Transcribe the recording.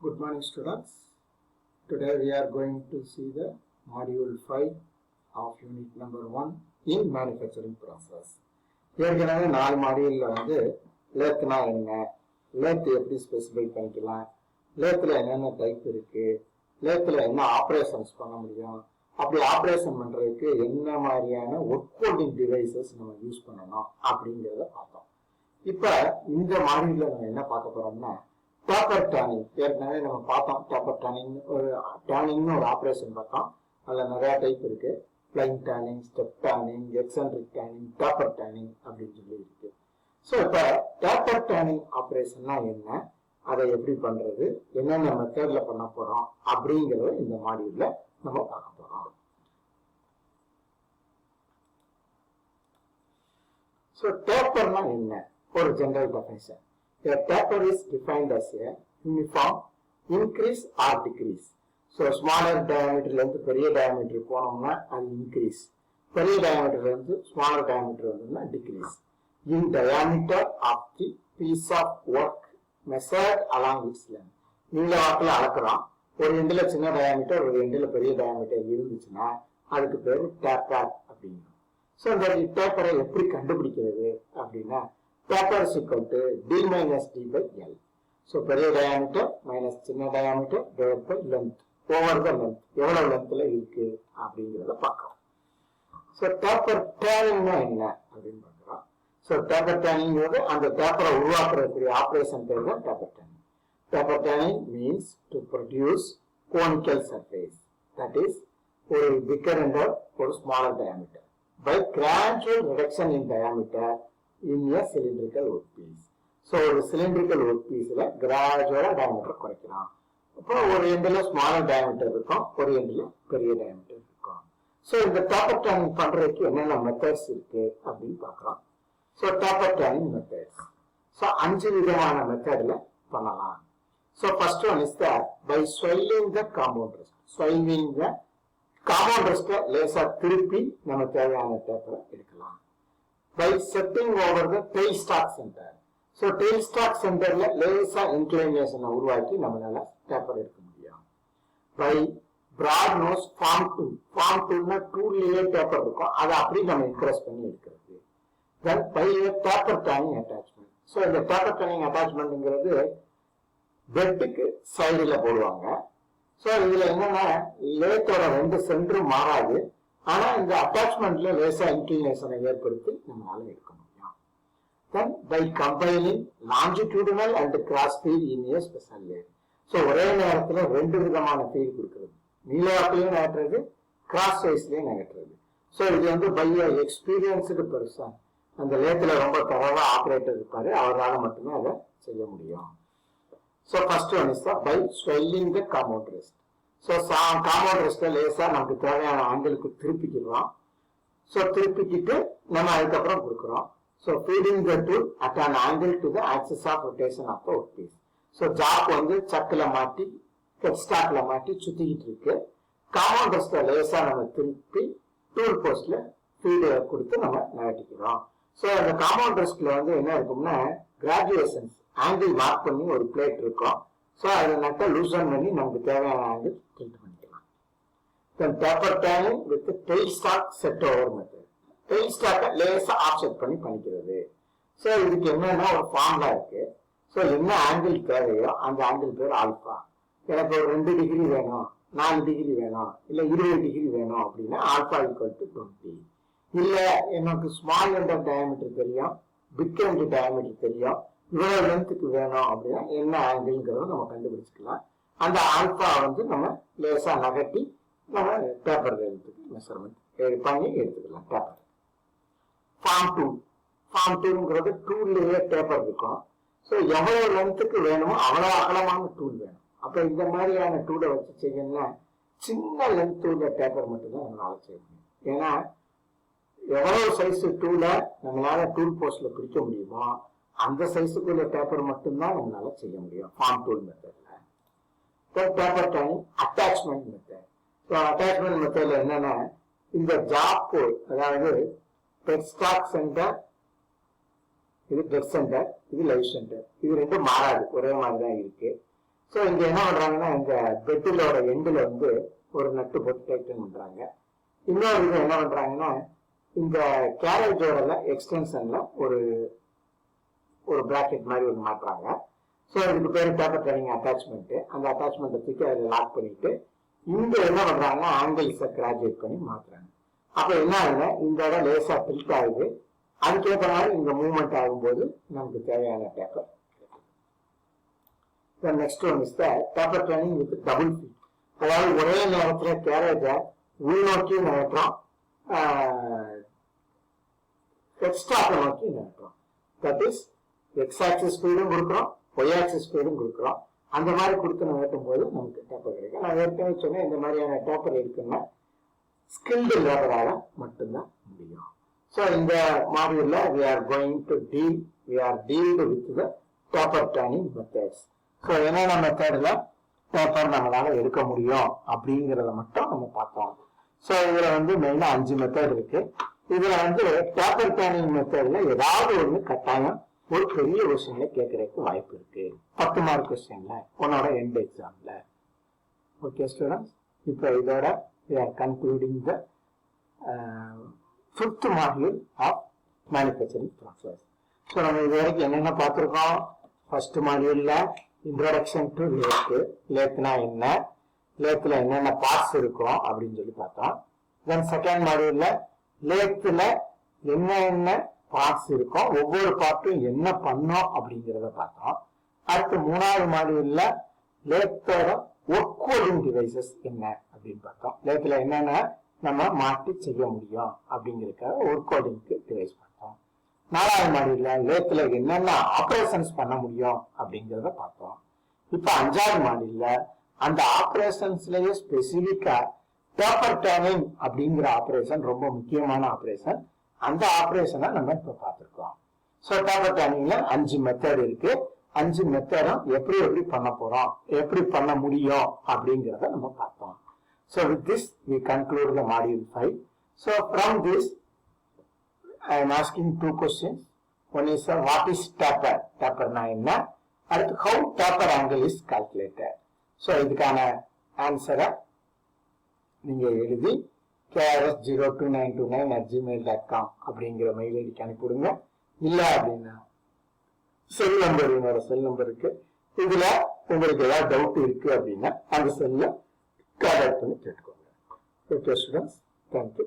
Good morning, students. Today we are going to see the module 5 of unit number 1 in manufacturing process. ஏற்கனவே 4 மாடியூல்ல லேத்னா என்ன, lathe எப்படி specify பண்ணிக்கலாம், லேத்ல என்னென்ன type இருக்கு, லேத்ல என்ன ஆப்ரேஷன்ஸ் பண்ண முடியும், அப்படி ஆப்ரேஷன் பண்றதுக்கு என்ன மாதிரியான ஒர்க் ஹோல்டிங் டிவைசஸ் நம்ம யூஸ் பண்ணணும் அப்படிங்கிறத பார்த்தோம். இப்ப இந்த மாடியூல்ல நம்ம என்ன பார்க்க போறோம்னா டேப்பர் டர்னிங். ஏற்கனவே நம்ம பார்த்தோம். டேப்பர் டர்னிங் டர்னிங்னு ஒரு ஆப்ரேஷன் பார்த்தோம். அதுல நிறைய டைப் இருக்கு. Plain turning, step turning, eccentric turning, taper turning அப்படின்னு சொல்லி இருக்கு. ஸோ இப்ப டேப்பர் டர்னிங் ஆப்ரேஷன்னா என்ன, அதை எப்படி பண்றது, என்னென்ன மெத்தட்ல பண்ண போறோம் அப்படிங்கறத இந்த மாடியூல்ல நம்ம பார்க்க போறோம். ஸோ டேப்பர்னா என்ன, ஒரு general definition. A taper is defined as a uniform increase or decrease. So smaller diameter இருந்து பெரிய diameter போனோம்னா அது increase, பெரிய diameter இருந்து smaller diameter வந்துன்னா decrease in diameter of the piece of work measured along its length. நீல வாக்குல அளக்குறோம். ஒரு எண்டுல சின்ன diameter, ஒரு எண்டுல பெரிய diameter இருந்துச்சுன்னா அதுக்கு பேரு taper அப்படிங்க. ஸோ இந்த டேப்பரை எப்படி கண்டுபிடிக்கிறது அப்படின்னா taper is equal to d minus d by L. So பெரிய diameter minus சின்ன diameter divided by length over the length. எவ்வளவு லென்த்ல இருக்கு அப்படிங்கிறத பார்க்கலாம். So taper turning என்ன அப்படின்னு பார்க்கிறோம். So taper turning அந்த டேப்பரை உருவாக்குறதுக்குரிய ஆபரேஷன் பேர் தான் taper turning. Taper turning means to produce conical surface, that is ஒரு bigger and ஒரு smaller diameter by gradual reduction in diameter in a cylindrical workpiece. So ஒரு cylindrical workpieceல gradual diameter குறைக்கலாம். அப்போ ஒரு எண்டுல smaller diameter இருக்கும், ஒரு எண்டுல பெரிய diameter இருக்கும். So இந்த taper turning பண்றதுக்கு என்னென்ன மெத்தட்ஸ் இருக்கு அப்படின்னு பார்க்கிறோம். So taper turning methods. So 5 விதமான மெத்தட்ல பண்ணலாம். So first one is that by swelling the compound rest. Swelling the compound rest லேசா திருப்பி நம்ம தேவையான டேப்பரை எடுக்கலாம். By setting over the tailstock center. So tailstock centerல லேசா inclination உருவாக்கி நம்மளால டேப்பர் எடுக்க முடியும். By broad nose form tool. Form toolனா டூல்லையே டேப்பர் இருக்கும், அதை அப்படி நம்ம இன்க்ரீஸ் பண்ணி எடுக்கிறது. Then by a taper turning attachment. So இந்த taper turning attachmentங்கிறது பெட்டுக்கு சைடுல போடுவாங்க. ஸோ இதுல என்னன்னா லேத்தோட 2 சென்டரும் மாறாது, ஆனா இந்த அட்டாச்மெண்ட்ல லேசா இன்க்ளினேஷனை ஏற்படுத்தி நம்மளால எடுக்க முடியும். Then by combining longitudinal and cross feed in a special layer. So ஒரே நேரத்துல 2 விதமான ஃபீல் கொடுக்கிறது, நீளவாக்கிலையும் நகட்டுறது, கிராஸ் சைஸ்லயும் நகட்டுறது. ஸோ இது பை எக்ஸ்பீரியன்ஸ்டு பர்சன், அந்த லேத்துல ரொம்ப தரவா ஆப்ரேட்டர் இருப்பாரு, அவரால் மட்டுமே அதை செய்ய முடியும். So first one is by swelling the compound rest. So compound rest லேசா நமக்கு தேவையான ஆங்கிளுக்கு திருப்பிக்கிறோம். So திருப்பிக்கிட்டு நம்ம அதுக்கப்புறம் கொடுக்குறோம். So feeding the tool at an angle to the axis of rotation of the workpiece. So job சக்கில மாட்டி ஹெட்ஸ்டாக்ல மாட்டி சுத்திக்கிட்டு இருக்கு. காம்பவுண்ட் ரெஸ்ட்ல லேசா நம்ம திருப்பி டூல் போஸ்ட்ல ஃபீடு கொடுத்து நம்ம நகட்டிக்கிறோம். ஸோ அந்த காம்பவுண்ட் ரெஸ்ட்ல என்ன இருக்கும்னா கிராஜுவேஷன்ஸ் ஆங்கிள் மார்க் பண்ணி ஒரு பிளேட் இருக்கும். ஸோ அதை நட்டை லூசன் பண்ணி நமக்கு தேவையான ஆங்கிள் ட்ரீட் பண்ணிக்கலாம். Then taper turning with tail stock set over method. Tail ஸ்டாக்கை லேசா ஆஃப்செட் பண்ணி பண்ணிக்கிறது. ஸோ இதுக்கு என்னன்னா ஒரு ஃபார்முலா இருக்கு. ஸோ என்ன ஆங்கிள் தேவையோ அந்த ஆங்கிள் பேர் ஆல்பா. எனக்கு ஒரு 2 டிகிரி வேணும், 4 டிகிரி வேணும், இல்லை 20 டிகிரி வேணும் அப்படின்னா ஆல்பா ஈக்குவல் டு 20. இல்லை எனக்கு ஸ்மால் எண்ட் ஆஃப் டயாமீட்டர் தெரியும், பிக் எண்ட் டயாமீட்டர் தெரியும், இவ்வளவு லென்த்துக்கு வேணும் அப்படின்னா என்ன ஆங்கிள்ங்கிறத நம்ம கண்டுபிடிச்சிக்கலாம். அந்த ஆல்பா நம்ம லேசா நகட்டி நம்ம பேப்பர் லென்த்துக்கு மெஷர்மெண்ட் பண்ணி எடுத்துக்கலாம். பேப்பர் ஃபார்ம் டூல்ங்கிறது டூல்லையே பேப்பர் இருக்கும். ஸோ எவ்வளவு லென்த்துக்கு வேணுமோ அவ்வளவு அகலமான டூல் வேணும். அப்ப இந்த மாதிரியான டூலை வச்சு செய்யணும்னா சின்ன லென்த் உள்ள பேப்பர் மட்டும்தான் நம்மளால செய்ய முடியும். ஏன்னா எவ்வளவு சைஸ் டூலை நம்மளால டூல் போஸ்ட்ல பிடிக்க முடியுமோ அந்த சைஸுக்குள்ள பேப்பர் மட்டும்தான் நம்மளால செய்ய முடியும் ஃபார்ம் டூல் மெத்தட்ல. Paper turning attachment method. So attachment மெத்தட்ல என்னன்னா இந்த ஜாப், அதாவது ஹெட்ஸ்டாக் சென்டர், இது டெட் சென்டர், இது லைவ் சென்டர், இது 2 மாறாது, ஒரே மாதிரி தான் இருக்கு. ஸோ இங்க என்ன பண்றாங்கன்னா இந்த பெட்டிலோட எண்டில் வந்து ஒரு நட்டு போட்டு டைட்டன் பண்றாங்க. இன்னொரு இது என்ன பண்றாங்கன்னா இந்த கேரேஜோட எக்ஸ்டென்ஷன்ல ஒரு ஒரு பிராக்கெட் மாதிரி ஒன்று மாட்டுறாங்க. ஸோ இதுக்கு பேர் பேப்பர் ட்ரைனிங் அட்டாச்மெண்ட். அந்த அட்டாச்மெண்ட்டை தூக்கி அதில் லாக் பண்ணிட்டு இங்க என்ன பண்றாங்கன்னா ஆங்கிள்ஸை கிராஜுவேட் பண்ணி மாத்துறாங்க. அப்ப என்ன ஆகுதுன்னா இந்த இடம் லேசா டில்ட் ஆகுது. அதுக்கேற்ற மாதிரி இங்க மூவ்மெண்ட் ஆகும்போது நமக்கு தேவையான paper. Next one is paper training with double feed. அதாவது ஒரே நேரத்துல கேரேஜை உள்நோக்கி நகற்றோம், எக்ஸ்ட்ராக்க நோக்கி நகற்றோம். தட் இஸ் எக்ஸ் ஆக்சிஸ் ஸ்பீடும் கொடுக்குறோம், ஒய் ஆக்சிஸ் ஸ்பீடும் கொடுக்குறோம். அந்த மாதிரி கொடுத்து நகட்டும் போது நமக்கு டேப்பர் கிடைக்கும். நான் ஏற்கனவே சொன்னேன் இந்த மாதிரியான டேப்பர் இருக்குன்னா ஸ்கில்டு லேபரால மட்டும்தான் முடியும். ஸோ இந்த மாடியூல்ல we are going to deal with the paper turning methods. So என்னென்ன மெத்தட்ல பேப்பர் நம்மளால எடுக்க முடியும் அப்படிங்கிறத மட்டும் நம்ம பார்த்தோம். ஸோ இதுல வந்து மெயினா 5 மெத்தட் இருக்கு. இதுல வந்து பேப்பர் டர்னிங் மெத்தட்ல ஏதாவது ஒண்ணு கட்டாயம் ஒரு பெரிய கொஸ்டின்ல கேட்கறதுக்கு வாய்ப்பு இருக்கு. 10 மார்க் கொஸ்டின்ல உன்னோட எண்ட் எக்ஸாம்ல. ஓகே ஸ்டூடெண்ட்ஸ், இப்போ இதோட we are concluding the 5th module of manufacturing process. So நம்ம இது வரைக்கும் என்னென்ன பார்த்துருக்கோம்? ஃபர்ஸ்ட் மாடியூல்ல இன்ட்ரோடக்ஷன் டு லேத், லேத்னா என்ன, லேத்துல என்னென்ன பார்ட்ஸ் இருக்கும் அப்படின்னு சொல்லி பார்த்தோம். தென் செகண்ட் மாடியூல்ல லேத்துல என்ன பார்ட்ஸ் இருக்கும், ஒவ்வொரு பார்ட்டும் என்ன பண்ணோம் அப்படிங்கிறத பார்த்தோம். அடுத்து 3வது மாடியூல்ல லேத்தோட ஒர்க் கோடிங் டிவைசஸ் என்ன அப்படின்னு பார்த்தோம். லேத்துல என்னென்ன நம்ம மாற்றி செய்ய முடியும் அப்படிங்கிறதுக்காக ஒர்க் கோடிங்க்கு டிவைஸ் பார்த்தோம். 4வது மாடியூல்ல லேத்துல என்னென்ன ஆபரேஷன்ஸ் பண்ண முடியும் அப்படிங்கிறத பார்த்தோம். இப்ப 5வது மாடியூல்ல அந்த ஆபரேஷன்ஸ்லயே ஸ்பெசிபிக்கா பேப்பர் டர்னிங் அப்படிங்கிற ஆபரேஷன் ரொம்ப முக்கியமான ஆபரேஷன். அந்த ஆபரேஷனை நம்ம இப்ப பார்த்திருக்கோம். ஸோ பேப்பர் டர்னிங்ல 5 மெத்தட் இருக்கு. 5 மெத்தடும் எப்படி பண்ண போறோம், எப்படி பண்ண முடியும் அப்படிங்கிறத நம்ம பார்த்தோம். So with this we conclude the module 5. So from this I am asking 2 questions. One is what is taper? Taper na enna? And how taper angle is calculated? So இதுக்கான ஆன்சரை நீங்க எழுதி krs02929@gmail.com அப்படிங்கிற மெயில் ஐடிக்கு அனுப்பிவிடுங்க. இல்ல அப்படின்னா cell number, என்னோட செல் நம்பர் இருக்கு. இதுல உங்களுக்கு ஏதாவது டவுட் இருக்கு அப்படின்னா அந்த செல்ல கான்டாக்ட் பண்ணி கேட்டுக்கோங்க. Okay students, thank you.